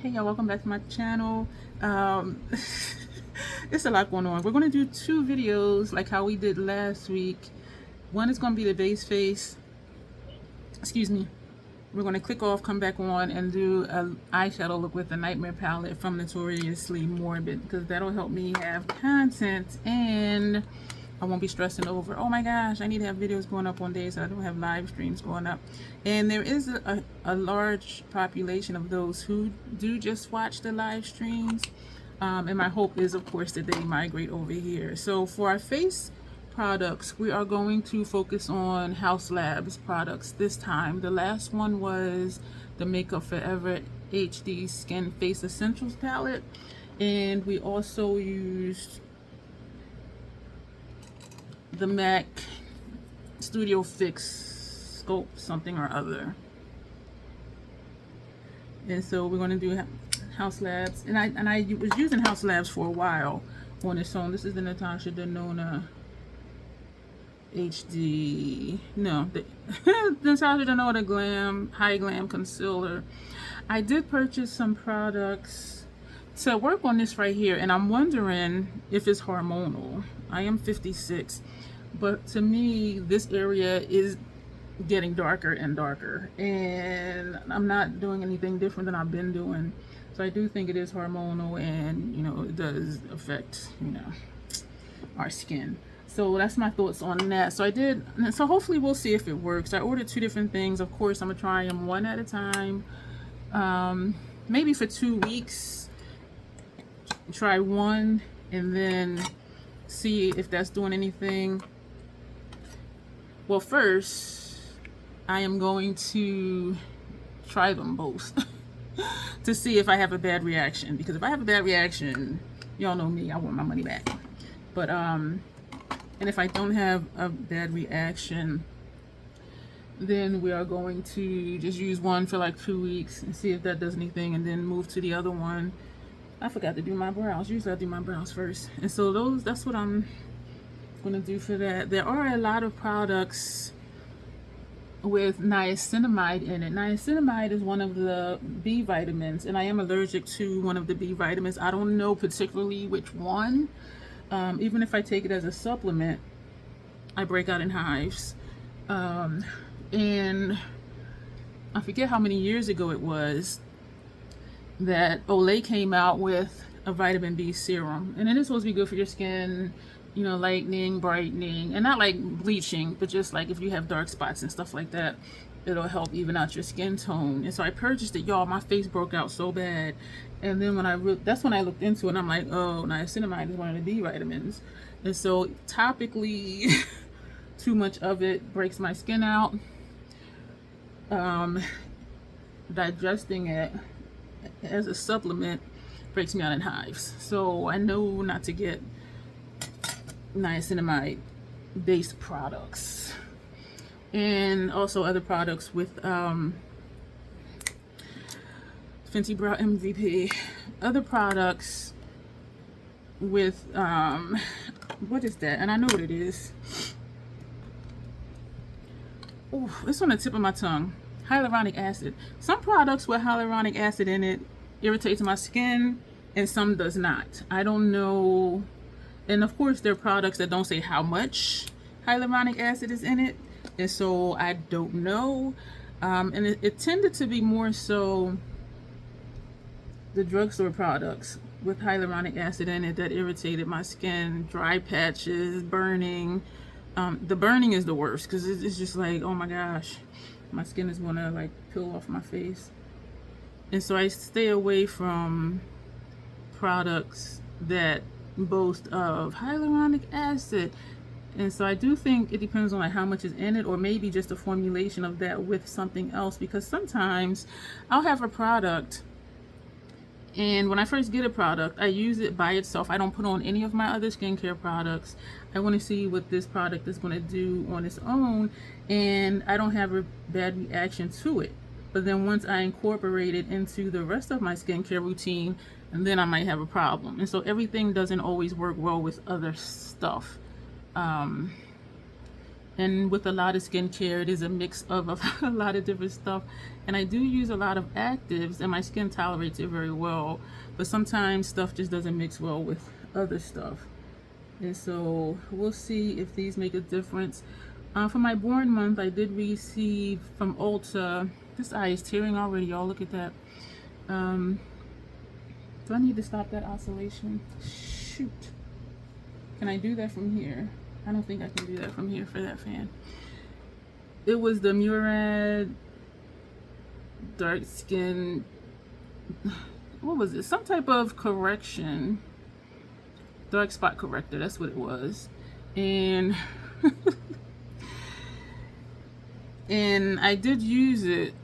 Hey y'all, welcome back to my channel. It's a lot going on. We're going to do 2 videos like how we did last week. One is going to be the base face. Excuse me. We're going to click off, come back on, and do an eyeshadow look with the Nightmare palette from Notoriously Morbid, because that'll help me have content and I won't be stressing over, oh my gosh, I need to have videos going up on days that I don't have live streams going up. And there is a large population of those who do just watch the live streams. And my hope is, of course, that they migrate over here. So for our face products, we are going to focus on Haus Labs products this time. The last one was the Makeup Forever HD Skin Face Essentials palette. And we also used the MAC Studio Fix Scope something or other. And so we're going to do Haus Labs, and I was using Haus Labs for a while on its own. This is the DionLorah HD. No, the DionLorah Glam High Glam Concealer. I did purchase some products to work on this right here, and I'm wondering if it's hormonal. I am 56, but to me this area is getting darker and darker, and I'm not doing anything different than I've been doing. So I do think it is hormonal, and you know, it does affect, you know, our skin. So that's my thoughts on that. So hopefully we'll see if it works. I ordered 2 different things. Of course, I'm gonna try them one at a time, maybe for 2 weeks. Try one and then see if that's doing anything. Well, first I am going to try them both to see if I have a bad reaction, because if I have a bad reaction, y'all know me, I want my money back. But and if I don't have a bad reaction, then we are going to just use one for like 2 weeks and see if that does anything, and then move to the other one. I forgot to do my brows. Usually I do my brows first. And so that's what I'm gonna do for that. There are a lot of products with niacinamide in it. Niacinamide is one of the B vitamins, and I am allergic to one of the B vitamins. I don't know particularly which one. Even if I take it as a supplement, I break out in hives. And I forget how many years ago it was that Olay came out with a vitamin B serum, and it is supposed to be good for your skin, you know, lightening, brightening, and not like bleaching, but just like if you have dark spots and stuff like that, it'll help even out your skin tone. And so I purchased it, y'all. My face broke out so bad, and then when that's when I looked into it, and I'm like, oh, niacinamide is one of the B vitamins. And so topically too much of it breaks my skin out. Digesting it as a supplement breaks me out in hives. So I know not to get niacinamide based products, and also other products with Fenty Brow MVP, other products with what is that? And I know what it is. Oh, it's on the tip of my tongue. Hyaluronic acid. Some products with hyaluronic acid in it irritates my skin, and some does not. I don't know. And of course, there are products that don't say how much hyaluronic acid is in it, and so I don't know. And it tended to be more so the drugstore products with hyaluronic acid in it that irritated my skin. Dry patches, burning. The burning is the worst, because it's just like, oh my gosh, my skin is gonna like peel off my face. And so I stay away from products that boast of hyaluronic acid. And so I do think it depends on like how much is in it, or maybe just a formulation of that with something else, because sometimes I'll have a product, and when I first get a product, I use it by itself. I don't put on any of my other skincare products. I want to see what this product is going to do on its own, and I don't have a bad reaction to it. But then once I incorporate it into the rest of my skincare routine, and then I might have a problem. And so everything doesn't always work well with other stuff. And with a lot of skincare, it is a mix of a lot of different stuff. And I do use a lot of actives, and my skin tolerates it very well. But sometimes stuff just doesn't mix well with other stuff. And so we'll see if these make a difference. For my born month, I did receive from Ulta. This eye is tearing already, y'all. Look at that. Do I need to stop that oscillation? Shoot. Can I do that from here? I don't think I can do that from here for that fan. It was the Murad dark skin, what was it? Some type of correction. Dark spot corrector, that's what it was. And and I did use it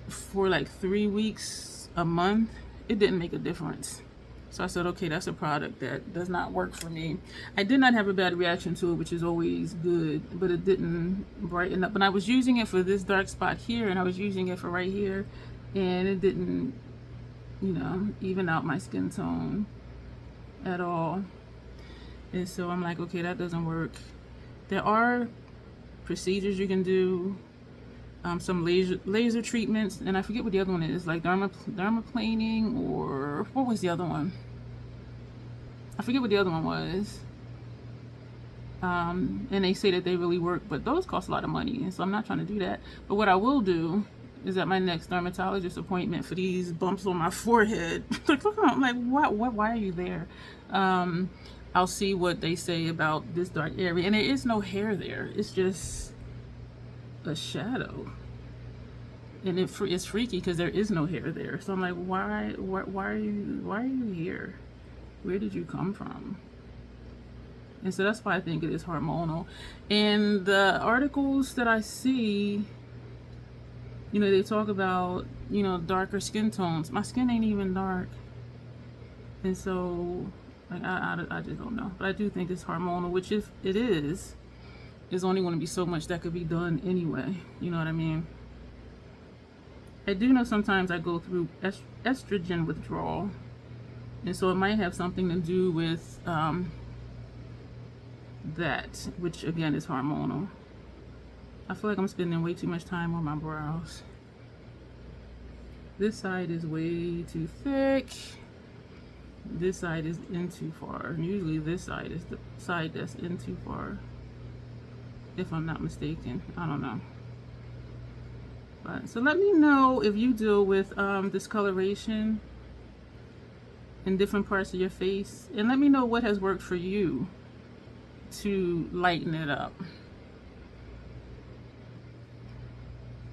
for like 3 weeks, a month. It didn't make a difference. So I said, okay, that's a product that does not work for me. I did not have a bad reaction to it, which is always good, but it didn't brighten up. And I was using it for this dark spot here, and I was using it for right here, and it didn't, you know, even out my skin tone at all. And so I'm like, okay, that doesn't work. There are procedures you can do, some laser treatments, and I forget what the other one is, like dermaplaning, or what was the other one? I forget what the other one was. And they say that they really work, but those cost a lot of money, and so I'm not trying to do that. But what I will do is at my next dermatologist appointment for these bumps on my forehead. Like, look, I'm like, what? Why are you there? I'll see what they say about this dark area, and there is no hair there. It's just a shadow, and it's freaky because there is no hair there. So I'm like, why are you here? Where did you come from? And so that's why I think it is hormonal. And the articles that I see, you know, they talk about, you know, darker skin tones. My skin ain't even dark, and so like I just don't know. But I do think it's hormonal, which if it is, there's only going to be so much that could be done anyway. You know what I mean? I do know sometimes I go through estrogen withdrawal, and so it might have something to do with that, which again is hormonal. I feel like I'm spending way too much time on my brows. This side is way too thick. This side is in too far. And usually this side is the side that's in too far, if I'm not mistaken. I don't know. But so let me know if you deal with discoloration in different parts of your face, and let me know what has worked for you to lighten it up.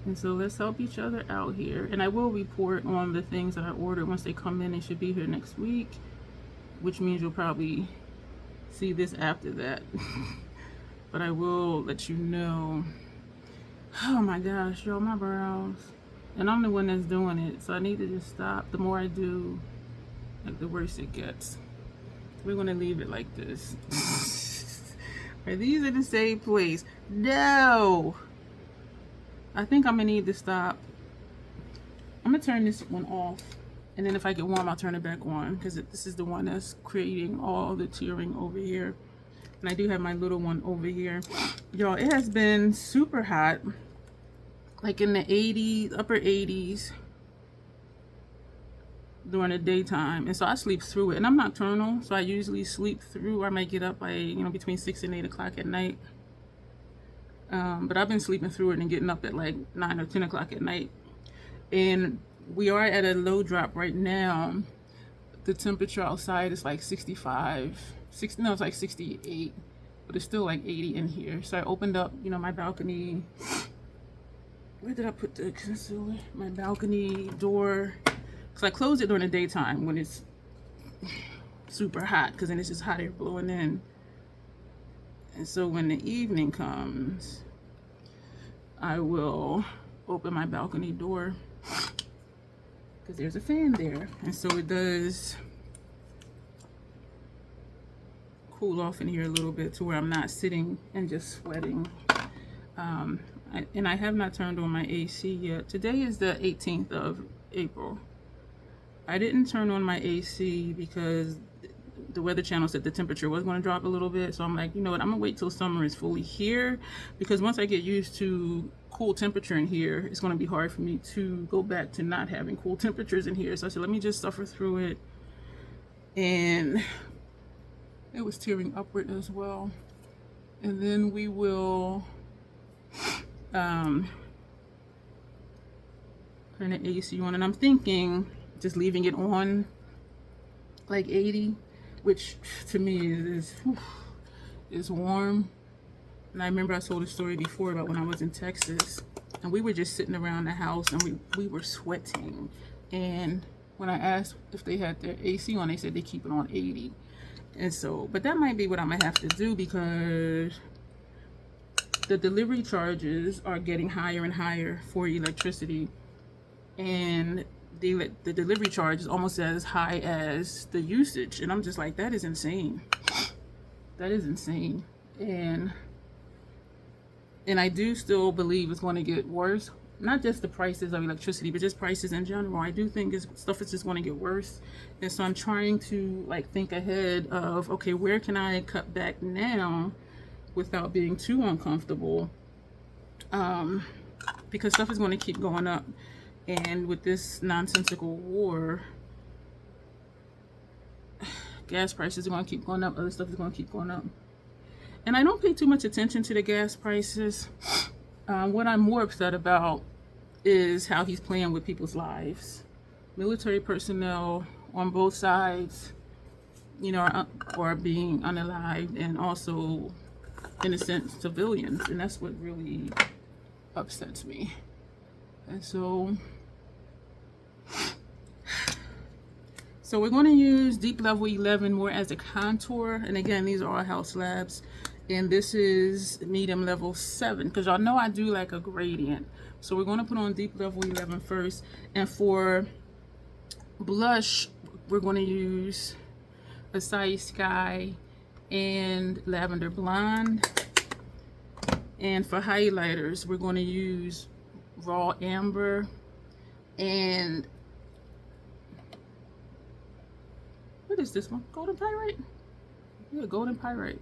And so let's help each other out here. And I will report on the things that I ordered once they come in. They should be here next week, which means you'll probably see this after that. But I will let you know. Oh my gosh, y'all, my brows. And I'm the one that's doing it, so I need to just stop. The more I do, like, the worse it gets. We're gonna leave it like this. Are these in the same place? No! I think I'm gonna need to stop. I'm gonna turn this one off, and then if I get warm, I'll turn it back on, because this is the one that's creating all the tearing over here. And I do have my little one over here. Y'all, it has been super hot, like in the 80s, upper 80s during the daytime. And so I sleep through it, and I'm nocturnal, so I usually sleep through. I might get up by, you know, between 6 and 8 o'clock at night. But I've been sleeping through it and getting up at like 9 or 10 o'clock at night. And we are at a low drop right now. The temperature outside is like 65, no, it's like 68, but it's still like 80 in here. So I opened up, you know, my balcony. Where did I put the concealer? My balcony door. Because I close it during the daytime when it's super hot, because then it's just hot air blowing in. And so when the evening comes, I will open my balcony door, because there's a fan there. And so it does cool off in here a little bit to where I'm not sitting and just sweating. And I have not turned on my AC yet. Today is the 18th of April. I didn't turn on my AC because the Weather Channel said the temperature was going to drop a little bit. So I'm like, you know what, I'm going to wait till summer is fully here, because once I get used to cool temperature in here, it's going to be hard for me to go back to not having cool temperatures in here. So I said, let me just suffer through it. And it was tearing upward as well. And then we will turn the AC on, and I'm thinking just leaving it on like 80, which to me is warm. And I remember I told a story before about when I was in Texas, and we were just sitting around the house and we were sweating. And when I asked if they had their AC on, they said they keep it on 80. And so, but that might be what I'm gonna have to do, because the delivery charges are getting higher and higher for electricity, and the delivery charge is almost as high as the usage. And I'm just like, that is insane. That is insane. And I do still believe it's going to get worse. Not just the prices of electricity, but just prices in general. I do think stuff is just going to get worse. And so I'm trying to like think ahead of, okay, where can I cut back now without being too uncomfortable? Because stuff is going to keep going up. And with this nonsensical war, gas prices are going to keep going up. Other stuff is going to keep going up. And I don't pay too much attention to the gas prices. What I'm more upset about is how he's playing with people's lives. Military personnel on both sides, you know, are being unalived, and also innocent civilians. And that's what really upsets me. And so we're going to use deep level 11 more as a contour. And again, these are all Haus labs. And this is medium level 7, because y'all know I do like a gradient. So we're going to put on deep level 11 first. And for blush, we're going to use Acai Sky and Lavender Blonde. And for highlighters, we're going to use Raw Amber and what is this one? Golden Pyrite? Yeah, Golden Pyrite.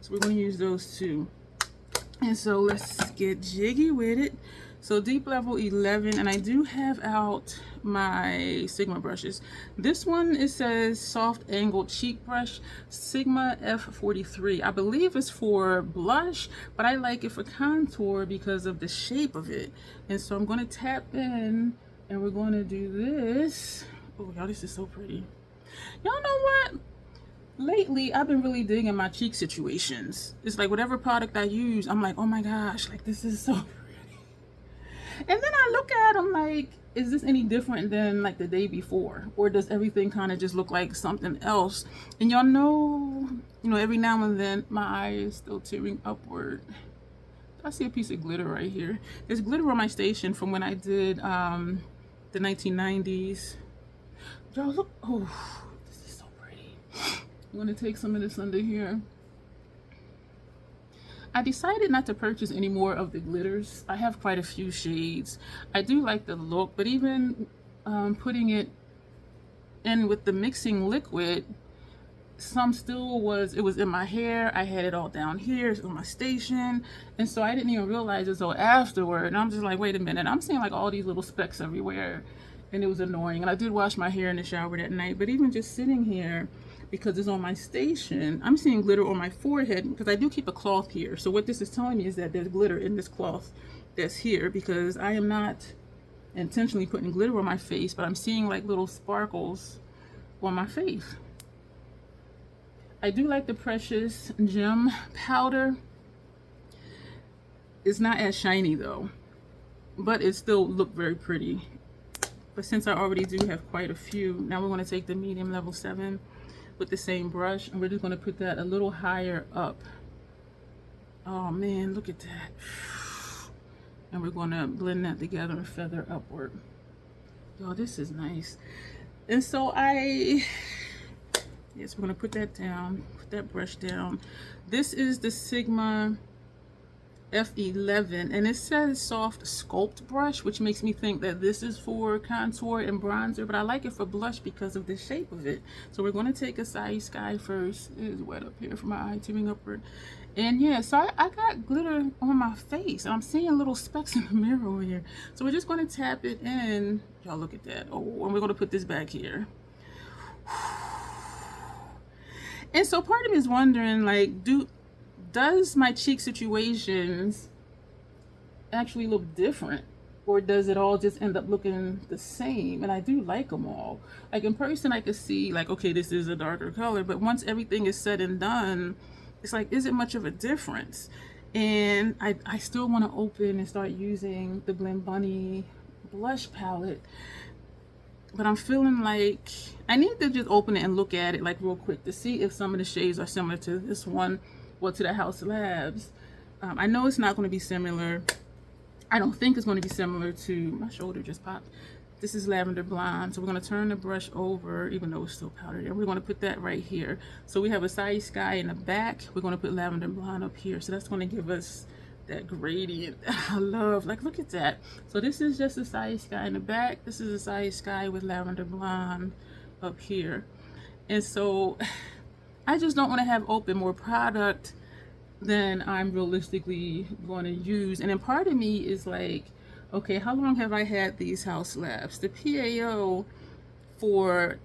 So we're going to use those two. And so let's get jiggy with it. So deep level 11, and I do have out my Sigma brushes. This one, it says soft angled cheek brush, Sigma F43. I believe it's for blush, but I like it for contour because of the shape of it. And so I'm going to tap in, and we're going to do this. Oh, y'all, this is so pretty. Y'all know what? Lately, I've been really digging my cheek situations. It's like whatever product I use, I'm like, oh my gosh, like this is so pretty. And then I look at them like, is this any different than like the day before? Or does everything kind of just look like something else? And y'all know, you know, every now and then my eye is still tearing upward. I see a piece of glitter right here. There's glitter on my station from when I did the 1990s. Y'all look, oh, this is so pretty. I'm gonna take some of this under here. I decided not to purchase any more of the glitters. I have quite a few shades. I do like the look, but even putting it in with the mixing liquid, some still was, it was in my hair. I had it all down here, it's on my station. And so I didn't even realize it until afterward. And I'm just like, wait a minute, I'm seeing like all these little specks everywhere. And it was annoying. And I did wash my hair in the shower that night, but even just sitting here, because it's on my station, I'm seeing glitter on my forehead, because I do keep a cloth here. So what this is telling me is that there's glitter in this cloth that's here, because I am not intentionally putting glitter on my face, but I'm seeing like little sparkles on my face. I do like the Precious Gem powder. It's not as shiny though, but it still looked very pretty. But since I already do have quite a few, now we're going to take the medium level 7 with the same brush, and we're just going to put that a little higher up. Oh man, look at that. And we're going to blend that together and feather upward. Y'all, this is nice. And so yes, we're going to put that down, put that brush down. This is the Sigma F11, and it says soft sculpt brush, which makes me think that this is for contour and bronzer, but I like it for blush because of the shape of it. So we're going to take Acai Sky first. It is wet up here for my eye, tearing upward. And yeah, so I got glitter on my face, and I'm seeing little specks in the mirror over here. So we're just going to tap it in. Y'all look at that. Oh, and we're going to put this back here. And so part of me is wondering, like, does my cheek situations actually look different, or does it all just end up looking the same? And I do like them all. Like in person I could see like, okay, this is a darker color, but once everything is said and done, it's like, is it much of a difference? And I still want to open and start using the Blend Bunny blush palette, but I'm feeling like I need to just open it and look at it like real quick to see if some of the shades are similar to this one, well, to the Haus Labs. I know it's not going to be similar. I don't think it's going to be similar to, my shoulder just popped. This is Lavender Blonde. So we're going to turn the brush over, even though it's still powdered, and we're going to put that right here. So we have Acai Sky in the back. We're going to put Lavender Blonde up here. So that's going to give us that gradient I love. Like, look at that. So this is just Acai Sky in the back. This is Acai Sky with Lavender Blonde up here. And so I just don't want to have open more product than I'm realistically going to use. And then part of me is like, okay, how long have I had these Haus Labs? The PAO for,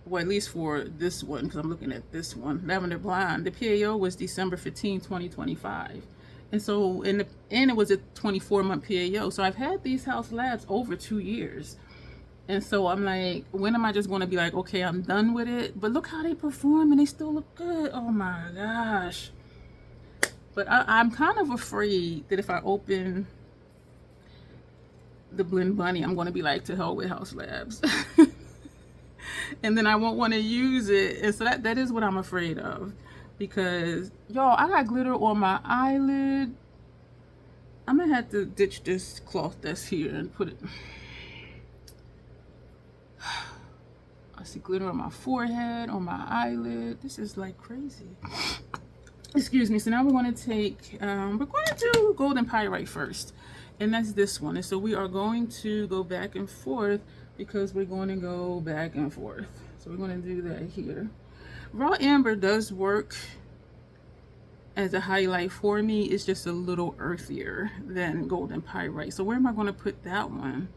well, at least for this one, because I'm looking at this one, Lavender Blonde, the PAO was December 15, 2025. And so, and it was a 24-month PAO. So I've had these Haus Labs over 2 years. And so I'm like, when am I just going to be like, okay, I'm done with it? But look how they perform and they still look good. Oh my gosh. But I'm kind of afraid that if I open the Blend Bunny, I'm going to be like, to hell with Haus Labs. And then I won't want to use it. And so that is what I'm afraid of. Because, y'all, I got glitter on my eyelid. I'm going to have to ditch this cloth that's here and put it. I see glitter on my forehead, on my eyelid. This is like crazy. Excuse me. So now we're going to take, we're going to do Golden Pyrite first. And that's this one. And so we are going to go back and forth because we're going to go back and forth. So we're going to do that here. Raw Amber does work as a highlight for me. It's just a little earthier than Golden Pyrite. So where am I going to put that one?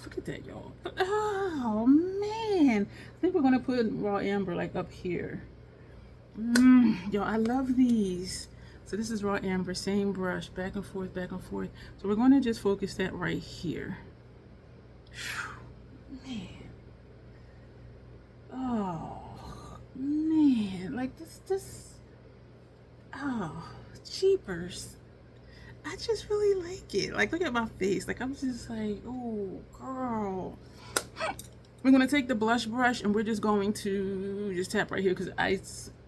Look at that, y'all. Oh, man. I think we're going to put Raw Amber like up here. Yo, I love these. So this is Raw Amber, same brush, back and forth, back and forth. So we're going to just focus that right here. Man. Oh, man. Like this. Oh, cheapers. I just really like it. Like, look at my face. Like, I'm just like, oh, girl. We're going to take the blush brush and we're just going to just tap right here because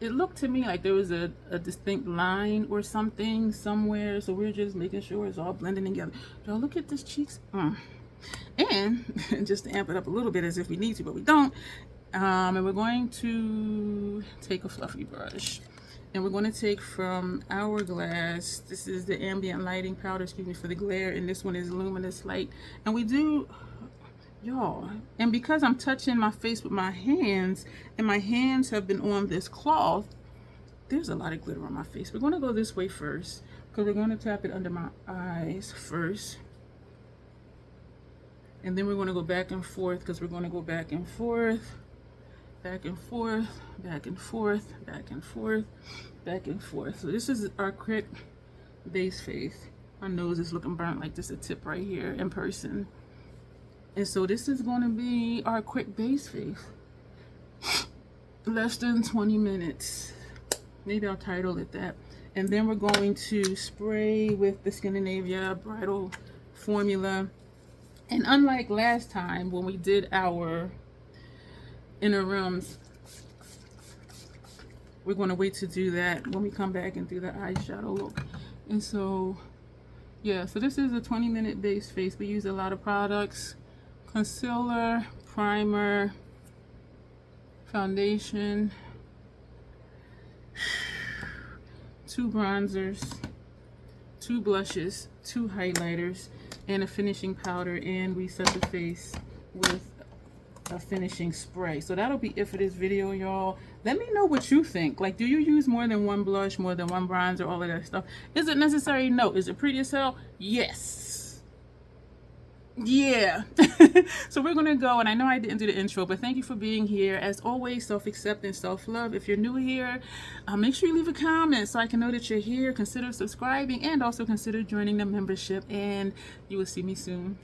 it looked to me like there was a distinct line or something somewhere. So we're just making sure it's all blending together. Y'all, look at this cheeks. And just to amp it up a little bit as if we need to, but we don't. And we're going to take a fluffy brush. And we're going to take from Hourglass, this is the ambient lighting powder, excuse me, for the glare, and this one is luminous light. And we do, y'all, and because I'm touching my face with my hands, and my hands have been on this cloth, there's a lot of glitter on my face. We're going to go this way first, because we're going to tap it under my eyes first. And then we're going to go back and forth, because we're going to go back and forth. Back and forth, back and forth, back and forth, back and forth. So this is our quick base face. My nose is looking burnt like this, a tip right here in person. And so this is going to be our quick base face. Less than 20 minutes. Maybe I'll title it that. And then we're going to spray with the Scandinavia Bridal Formula. And unlike last time when we did our inner rooms, we're going to wait to do that when we come back and do the eyeshadow look. And so yeah, so this is a 20-minute base face. We use a lot of products: concealer, primer, foundation, 2 bronzers, 2 blushes, 2 highlighters, and a finishing powder, and we set the face with a finishing spray. So that'll be it for this video, y'all. Let me know what you think. Like, do you use more than one blush, more than one bronzer, all of that stuff? Is it necessary? No. Is it pretty as hell? Yes. Yeah. So we're gonna go, and I know I didn't do the intro, but thank you for being here. As always, self-acceptance, self-love. If you're new here, make sure you leave a comment so I can know that you're here. Consider subscribing, and also consider joining the membership, and you will see me soon.